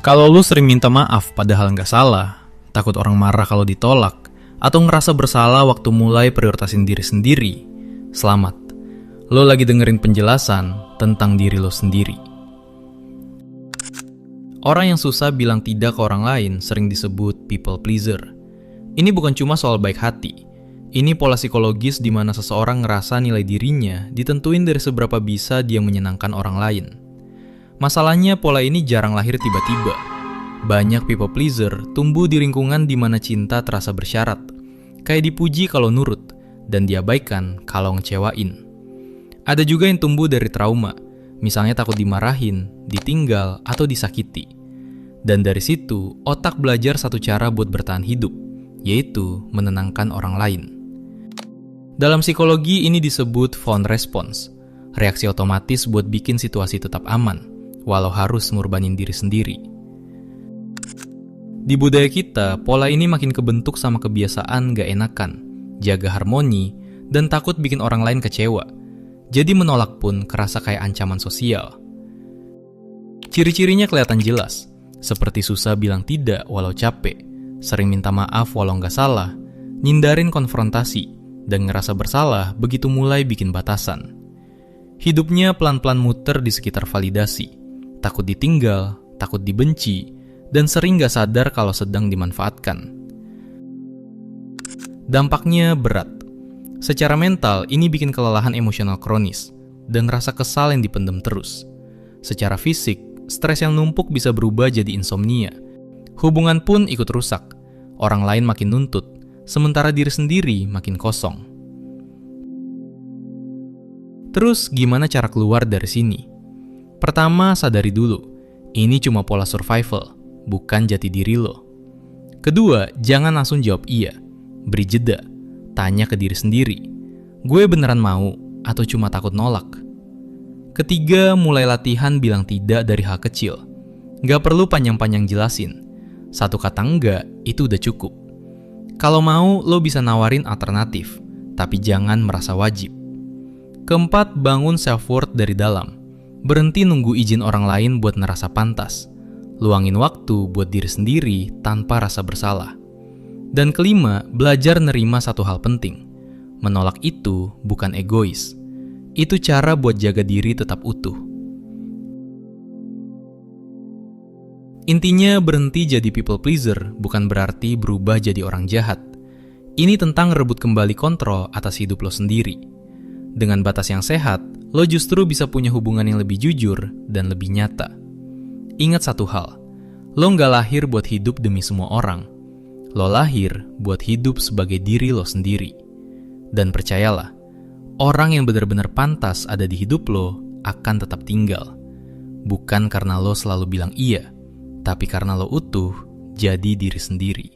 Kalau lu sering minta maaf padahal nggak salah, takut orang marah kalau ditolak, atau ngerasa bersalah waktu mulai prioritasin diri sendiri, selamat. Lo lagi dengerin penjelasan tentang diri lo sendiri. Orang yang susah bilang tidak ke orang lain sering disebut people pleaser. Ini bukan cuma soal baik hati. Ini pola psikologis di mana seseorang ngerasa nilai dirinya ditentuin dari seberapa bisa dia menyenangkan orang lain. Masalahnya pola ini jarang lahir tiba-tiba. Banyak people pleaser tumbuh di lingkungan di mana cinta terasa bersyarat. Kayak dipuji kalau nurut, dan diabaikan kalau ngecewain. Ada juga yang tumbuh dari trauma, misalnya takut dimarahin, ditinggal, atau disakiti. Dan dari situ, otak belajar satu cara buat bertahan hidup, yaitu menenangkan orang lain. Dalam psikologi ini disebut fawn response, reaksi otomatis buat bikin situasi tetap aman, walau harus ngorbanin diri sendiri. Di budaya kita, pola ini makin kebentuk sama kebiasaan gak enakan, jaga harmoni, dan takut bikin orang lain kecewa. Jadi menolak pun kerasa kayak ancaman sosial. Ciri-cirinya kelihatan jelas, seperti susah bilang tidak walau capek, sering minta maaf walau gak salah, ngindarin konfrontasi, dan ngerasa bersalah begitu mulai bikin batasan. Hidupnya pelan-pelan muter di sekitar validasi, takut ditinggal, takut dibenci, dan sering gak sadar kalau sedang dimanfaatkan. Dampaknya berat. Secara mental, ini bikin kelelahan emosional kronis, dan rasa kesal yang dipendam terus. Secara fisik, stres yang numpuk bisa berubah jadi insomnia. Hubungan pun ikut rusak. Orang lain makin nuntut, sementara diri sendiri makin kosong. Terus, gimana cara keluar dari sini? Pertama, sadari dulu, ini cuma pola survival, bukan jati diri lo. Kedua, jangan langsung jawab iya. Beri jeda, tanya ke diri sendiri. Gue beneran mau atau cuma takut nolak? Ketiga, mulai latihan bilang tidak dari hal kecil. Gak perlu panjang-panjang jelasin. Satu kata enggak, itu udah cukup. Kalau mau, lo bisa nawarin alternatif, tapi jangan merasa wajib. Keempat, bangun self-worth dari dalam. Berhenti nunggu izin orang lain buat ngerasa pantas. Luangin waktu buat diri sendiri tanpa rasa bersalah. Dan kelima, belajar nerima satu hal penting. Menolak itu bukan egois. Itu cara buat jaga diri tetap utuh. Intinya, berhenti jadi people pleaser bukan berarti berubah jadi orang jahat. Ini tentang rebut kembali kontrol atas hidup lo sendiri. Dengan batas yang sehat, lo justru bisa punya hubungan yang lebih jujur dan lebih nyata. Ingat satu hal, lo nggak lahir buat hidup demi semua orang. Lo lahir buat hidup sebagai diri lo sendiri. Dan percayalah, orang yang benar-benar pantas ada di hidup lo akan tetap tinggal. Bukan karena lo selalu bilang iya, tapi karena lo utuh jadi diri sendiri.